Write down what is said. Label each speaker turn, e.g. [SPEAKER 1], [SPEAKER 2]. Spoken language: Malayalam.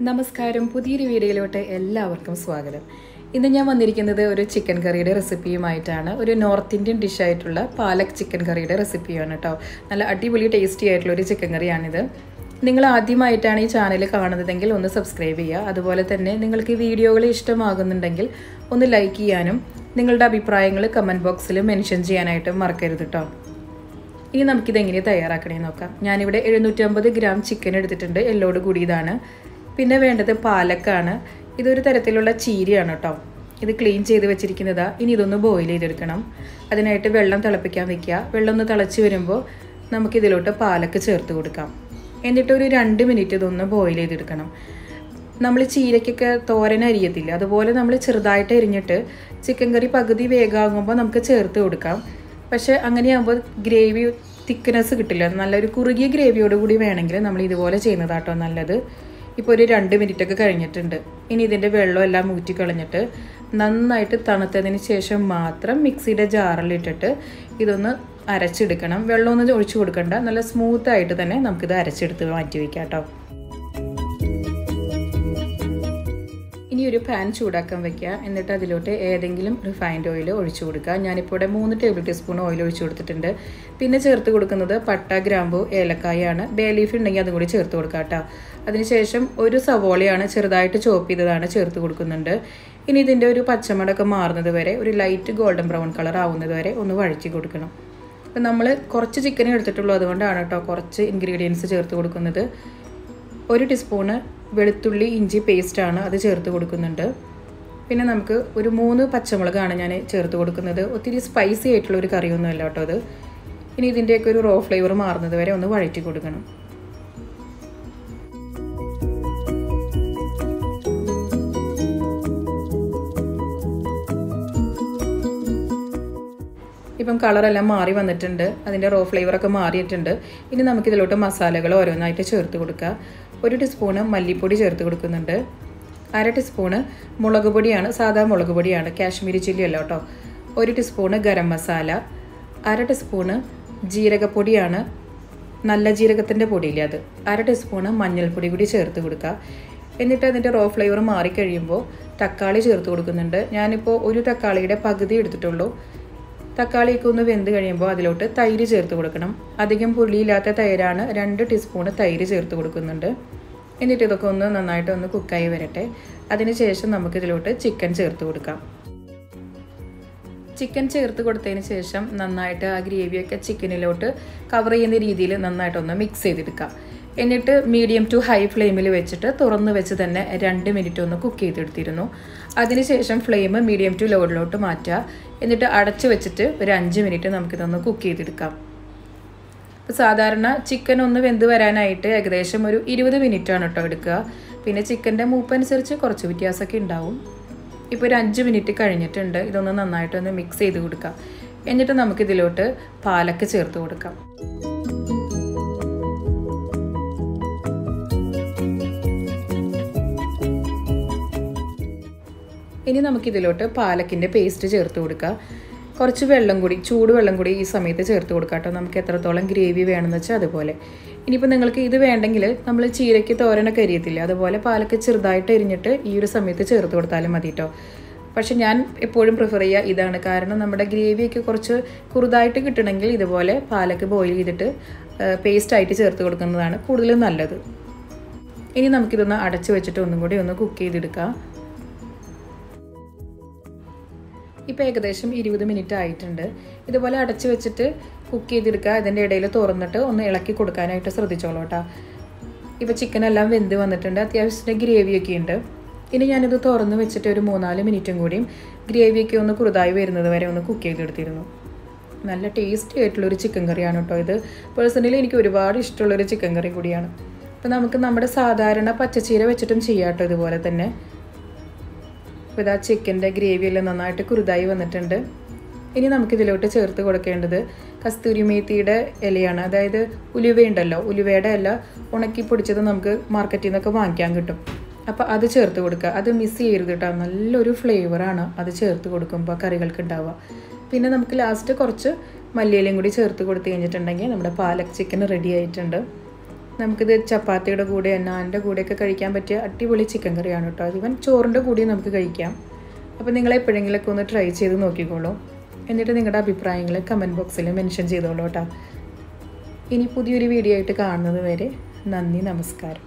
[SPEAKER 1] നമസ്കാരം, പുതിയൊരു വീഡിയോയിലോട്ട് എല്ലാവർക്കും സ്വാഗതം. ഇന്ന് ഞാൻ വന്നിരിക്കുന്നത് ഒരു ചിക്കൻ കറിയുടെ റെസിപ്പിയുമായിട്ടാണ്. ഒരു നോർത്ത് ഇന്ത്യൻ ഡിഷായിട്ടുള്ള പാലക് ചിക്കൻ കറിയുടെ റെസിപ്പിയാണ് കേട്ടോ. നല്ല അടിപൊളി ടേസ്റ്റി ആയിട്ടുള്ള ഒരു ചിക്കൻ കറിയാണിത്. നിങ്ങൾ ആദ്യമായിട്ടാണ് ഈ ചാനൽ കാണുന്നതെങ്കിൽ ഒന്ന് സബ്സ്ക്രൈബ് ചെയ്യുക. അതുപോലെ തന്നെ നിങ്ങൾക്ക് വീഡിയോകൾ ഇഷ്ടമാകുന്നുണ്ടെങ്കിൽ ഒന്ന് ലൈക്ക് ചെയ്യാനും നിങ്ങളുടെ അഭിപ്രായങ്ങൾ കമൻറ്റ് ബോക്സിൽ മെൻഷൻ ചെയ്യാനായിട്ട് മറക്കരുത് കേട്ടോ. ഇനി നമുക്കിതെങ്ങനെ തയ്യാറാക്കണമെന്ന് നോക്കാം. ഞാനിവിടെ 750 ഗ്രാം ചിക്കൻ എടുത്തിട്ടുണ്ട്, എല്ലോട് കൂടിയതാണ്. പിന്നെ വേണ്ടത് പാലക്കാണ്. ഇതൊരു തരത്തിലുള്ള ചീരയാണ് കേട്ടോ. ഇത് ക്ലീൻ ചെയ്ത് വെച്ചിരിക്കുന്നതാണ്. ഇനി ഇതൊന്ന് ബോയിൽ ചെയ്തെടുക്കണം. അതിനായിട്ട് വെള്ളം തിളപ്പിക്കാൻ വെക്കുക. വെള്ളം ഒന്ന് തിളച്ച് വരുമ്പോൾ നമുക്കിതിലോട്ട് പാലക്ക് ചേർത്ത് കൊടുക്കാം. എന്നിട്ട് ഒരു 2 മിനിറ്റ് ഇതൊന്ന് ബോയിൽ ചെയ്തെടുക്കണം. നമ്മൾ ചീരയ്ക്കൊക്കെ തോരൻ അരിയത്തില്ല, അതുപോലെ നമ്മൾ ചെറുതായിട്ട് അരിഞ്ഞിട്ട് ചിക്കൻ കറി പകുതി വേഗമാകുമ്പോൾ നമുക്ക് ചേർത്ത് കൊടുക്കാം. പക്ഷേ അങ്ങനെയാകുമ്പോൾ ഗ്രേവി തിക്നെസ് കിട്ടില്ല. നല്ലൊരു കുറുകിയ ഗ്രേവിയോട് കൂടി വേണമെങ്കിൽ നമ്മൾ ഇതുപോലെ ചെയ്യുന്നതാട്ടോ നല്ലത്. ഇപ്പോൾ ഒരു 2 മിനിറ്റൊക്കെ കഴിഞ്ഞിട്ടുണ്ട്. ഇനി ഇതിൻ്റെ വെള്ളമെല്ലാം ഊറ്റിക്കളഞ്ഞിട്ട് നന്നായിട്ട് തണുത്തതിന് ശേഷം മാത്രം മിക്സിയുടെ ജാറിലിട്ടിട്ട് ഇതൊന്ന് അരച്ചെടുക്കണം. വെള്ളമൊന്നും ഒഴിച്ചു കൊടുക്കണ്ട, നല്ല സ്മൂത്തായിട്ട് തന്നെ നമുക്കിത് അരച്ചെടുത്ത് മാറ്റി വയ്ക്കാം കേട്ടോ. ഇനി ഒരു പാൻ ചൂടാക്കാൻ വയ്ക്കുക. എന്നിട്ട് അതിലോട്ട് ഏതെങ്കിലും റിഫൈൻഡ് ഓയിൽ ഒഴിച്ചു കൊടുക്കുക. ഞാനിപ്പോൾ ഇവിടെ 3 ടേബിൾ ടീസ്പൂൺ ഓയിൽ ഒഴിച്ചു കൊടുത്തിട്ടുണ്ട്. പിന്നെ ചേർത്ത് കൊടുക്കുന്നത് പട്ട, ഗ്രാമ്പു, ഏലക്കായാണ്. ബേ ലീഫ് ഉണ്ടെങ്കിൽ അതും കൂടി ചേർത്ത് കൊടുക്കുക കേട്ടോ. അതിനുശേഷം ഒരു സവോളയാണ് ചെറുതായിട്ട് ചോപ്പ് ചെയ്തതാണ് ചേർത്ത് കൊടുക്കുന്നുണ്ട്. ഇനി ഇതിൻ്റെ ഒരു പച്ചമടൊക്കെ മാറുന്നത് വരെ, ഒരു ലൈറ്റ് ഗോൾഡൻ ബ്രൗൺ കളർ ആവുന്നത് വരെ ഒന്ന് വഴറ്റി കൊടുക്കണം. അപ്പം നമ്മൾ കുറച്ച് ചിക്കൻ എടുത്തിട്ടുള്ളൂ, അതുകൊണ്ടാണ് കേട്ടോ കുറച്ച് ഇൻഗ്രീഡിയൻസ് ചേർത്ത് കൊടുക്കുന്നത്. 1 ടീസ്പൂണ് വെളുത്തുള്ളി ഇഞ്ചി പേസ്റ്റാണ്, അത് ചേർത്ത് കൊടുക്കുന്നുണ്ട്. പിന്നെ നമുക്ക് ഒരു 3 പച്ചമുളകാണ് ഞാൻ ചേർത്ത് കൊടുക്കുന്നത്. ഒത്തിരി സ്പൈസി ആയിട്ടുള്ള ഒരു കറിയൊന്നുമല്ല കേട്ടോ അത്. ഇനി ഇതിൻ്റെയൊക്കെ ഒരു റോ ഫ്ലേവർ മാറുന്നത് വരെ ഒന്ന് വഴറ്റി കൊടുക്കണം. ഇപ്പം കളറെല്ലാം മാറി വന്നിട്ടുണ്ട്, അതിൻ്റെ റോ ഫ്ലേവറൊക്കെ മാറിയിട്ടുണ്ട്. ഇനി നമുക്കിതിലോട്ട് മസാലകൾ ഓരോന്നായിട്ട് ചേർത്ത് കൊടുക്കുക. 1 ടീസ്പൂണ് മല്ലിപ്പൊടി ചേർത്ത് കൊടുക്കുന്നുണ്ട്. 1/2 ടീസ്പൂണ് മുളക് പൊടിയാണ്, സാധാ മുളക് പൊടിയാണ്, കാശ്മീരി ചില്ലി അല്ല കേട്ടോ. 1 ടീസ്പൂണ് ഗരം മസാല, 1/2 ടീസ്പൂണ് ജീരകപ്പൊടിയാണ്, നല്ല ജീരകത്തിൻ്റെ പൊടിയില്ലേ അത്, 1/2 ടീസ്പൂണ് മഞ്ഞൾപ്പൊടി കൂടി ചേർത്ത് കൊടുക്കുക. എന്നിട്ട് അതിൻ്റെ റോ ഫ്ലേവർ മാറിക്കഴിയുമ്പോൾ തക്കാളി ചേർത്ത് കൊടുക്കുന്നുണ്ട്. ഞാനിപ്പോൾ ഒരു തക്കാളിയുടെ പകുതി എടുത്തിട്ടുള്ളൂ. തക്കാളിയൊക്കെ ഒന്ന് വെന്ത് കഴിയുമ്പോൾ അതിലോട്ട് തൈര് ചേർത്ത് കൊടുക്കണം. അധികം പുളിയില്ലാത്ത തൈരാണ്, 2 ടീസ്പൂണ് തൈര് ചേർത്ത് കൊടുക്കുന്നുണ്ട്. എന്നിട്ട് ഇതൊക്കെ ഒന്ന് നന്നായിട്ടൊന്ന് കുക്കായി വരട്ടെ. അതിനുശേഷം നമുക്കിതിലോട്ട് ചിക്കൻ ചേർത്ത് കൊടുക്കാം. ചിക്കൻ ചേർത്ത് കൊടുത്തതിന് ശേഷം നന്നായിട്ട് ആ ഗ്രേവിയൊക്കെ ചിക്കനിലോട്ട് കവർ ചെയ്യുന്ന രീതിയിൽ നന്നായിട്ടൊന്ന് മിക്സ് ചെയ്തെടുക്കാം. എന്നിട്ട് മീഡിയം ടു ഹൈ ഫ്ലെയിമിൽ വെച്ചിട്ട് തുറന്ന് വെച്ച് തന്നെ 2 മിനിറ്റ് ഒന്ന് കുക്ക് ചെയ്തെടുത്തിരുന്നു. അതിനുശേഷം ഫ്ലെയിം മീഡിയം ടു ലോയിലോട്ട് മാറ്റുക. എന്നിട്ട് അടച്ച് വെച്ചിട്ട് ഒരു 5 മിനിറ്റ് നമുക്കിതൊന്ന് കുക്ക് ചെയ്തെടുക്കാം. ഇപ്പോൾ സാധാരണ ചിക്കൻ ഒന്ന് വെന്ത് വരാനായിട്ട് ഏകദേശം ഒരു 20 മിനിറ്റാണ് കേട്ടോ എടുക്കുക. പിന്നെ ചിക്കൻ്റെ മൂപ്പനുസരിച്ച് കുറച്ച് വ്യത്യാസമൊക്കെ ഉണ്ടാവും. ഇപ്പോൾ ഒരു 5 മിനിറ്റ് കഴിഞ്ഞിട്ടുണ്ട്. ഇതൊന്ന് നന്നായിട്ടൊന്ന് മിക്സ് ചെയ്ത് കൊടുക്കാം. എന്നിട്ട് നമുക്കിതിലോട്ട് പാലക്ക് ചേർത്ത് കൊടുക്കാം. ഇനി നമുക്കിതിലോട്ട് പാലക്കിൻ്റെ പേസ്റ്റ് ചേർത്ത് കൊടുക്കുക. കുറച്ച് വെള്ളം കൂടി, ചൂടുവെള്ളം കൂടി ഈ സമയത്ത് ചേർത്ത് കൊടുക്കാം കേട്ടോ. നമുക്ക് എത്രത്തോളം ഗ്രേവി വേണമെന്ന് വെച്ചാൽ അതുപോലെ. ഇനിയിപ്പോൾ നിങ്ങൾക്ക് ഇത് വേണ്ടെങ്കിൽ നമ്മൾ ചീരയ്ക്ക് തോരനൊക്കെ അരിയത്തില്ല, അതുപോലെ പാലക്ക് ചെറുതായിട്ട് അരിഞ്ഞിട്ട് ഈ ഒരു സമയത്ത് ചേർത്ത് കൊടുത്താലും മതി കേട്ടോ. പക്ഷെ ഞാൻ എപ്പോഴും പ്രിഫർ ചെയ്യുക ഇതാണ്. കാരണം നമ്മുടെ ഗ്രേവിയൊക്കെ കുറച്ച് കുറുതായിട്ട് കിട്ടണമെങ്കിൽ ഇതുപോലെ പാലക്ക് ബോയിൽ ചെയ്തിട്ട് പേസ്റ്റായിട്ട് ചേർത്ത് കൊടുക്കുന്നതാണ് കൂടുതലും നല്ലത്. ഇനി നമുക്കിതൊന്ന് അടച്ച് വെച്ചിട്ട് ഒന്നും കൂടി ഒന്ന് കുക്ക് ചെയ്തെടുക്കാം. ഇപ്പോൾ ഏകദേശം 20 മിനിറ്റ് ആയിട്ടുണ്ട്. ഇതുപോലെ അടച്ച് വെച്ചിട്ട് കുക്ക് ചെയ്തെടുക്കുക. അതിൻ്റെ ഇടയിൽ തുറന്നിട്ട് ഒന്ന് ഇളക്കി കൊടുക്കാനായിട്ട് ശ്രദ്ധിച്ചോളൂ കേട്ടോ. ഇപ്പോൾ ചിക്കനെല്ലാം വെന്ത് വന്നിട്ടുണ്ട്, അത്യാവശ്യത്തിന് ഗ്രേവിയൊക്കെ ഉണ്ട്. ഇനി ഞാനിത് തുറന്ന് വെച്ചിട്ട് ഒരു 3-4 മിനിറ്റും കൂടിയും ഗ്രേവിയൊക്കെ ഒന്ന് കുറുതായി വരുന്നത് വരെ ഒന്ന് കുക്ക് ചെയ്തെടുത്തിരുന്നു. നല്ല ടേസ്റ്റി ആയിട്ടുള്ളൊരു ചിക്കൻ കറിയാണ് കേട്ടോ ഇത്. പേഴ്സണലി എനിക്ക് ഒരുപാട് ഇഷ്ടമുള്ളൊരു ചിക്കൻ കറി കൂടിയാണ്. അപ്പോൾ നമുക്ക് നമ്മുടെ സാധാരണ പച്ചച്ചീര വെച്ചിട്ടും ചെയ്യാം കേട്ടോ ഇതുപോലെ തന്നെ. അപ്പോൾ ഇതാ ചിക്കൻ്റെ ഗ്രേവിയെല്ലാം നന്നായിട്ട് കുറുതായി വന്നിട്ടുണ്ട്. ഇനി നമുക്കിതിലോട്ട് ചേർത്ത് കൊടുക്കേണ്ടത് കസ്തൂരി മേത്തിയുടെ ഇലയാണ്. അതായത് ഉലുവയുണ്ടല്ലോ, ഉലുവയുടെ ഇല ഉണക്കി പൊടിച്ചത് നമുക്ക് മാർക്കറ്റിൽ നിന്നൊക്കെ വാങ്ങിക്കാൻ കിട്ടും. അപ്പോൾ അത് ചേർത്ത് കൊടുക്കുക. അത് മിസ് ചെയ്യരുത് കേട്ടോ, നല്ലൊരു ഫ്ലേവറാണ് അത് ചേർത്ത് കൊടുക്കുമ്പോൾ കറികൾക്ക് ഉണ്ടാവുക. പിന്നെ നമുക്ക് ലാസ്റ്റ് കുറച്ച് മല്ലിയിലയും കൂടി ചേർത്ത് കൊടുത്ത് കഴിഞ്ഞിട്ടുണ്ടെങ്കിൽ നമ്മുടെ പാലക് ചിക്കൻ റെഡി ആയിട്ടുണ്ട്. നമുക്കിത് ചപ്പാത്തിയുടെ കൂടെ നാനിൻ്റെ കൂടെയൊക്കെ കഴിക്കാൻ പറ്റിയ അടിപൊളി ചിക്കൻ കറിയാണ് കേട്ടോ. ഈവൻ ചോറിൻ്റെ കൂടെയും നമുക്ക് കഴിക്കാം. അപ്പോൾ നിങ്ങൾ എപ്പോഴെങ്കിലുമൊക്കെ ഒന്ന് ട്രൈ ചെയ്ത് നോക്കിക്കോളൂ. എന്നിട്ട് നിങ്ങളുടെ അഭിപ്രായങ്ങൾ കമൻറ്റ് ബോക്സിൽ മെൻഷൻ ചെയ്തോളൂ കേട്ടോ. ഇനി പുതിയൊരു വീഡിയോ ആയിട്ട് കാണുന്നത് വരെ നന്ദി, നമസ്കാരം.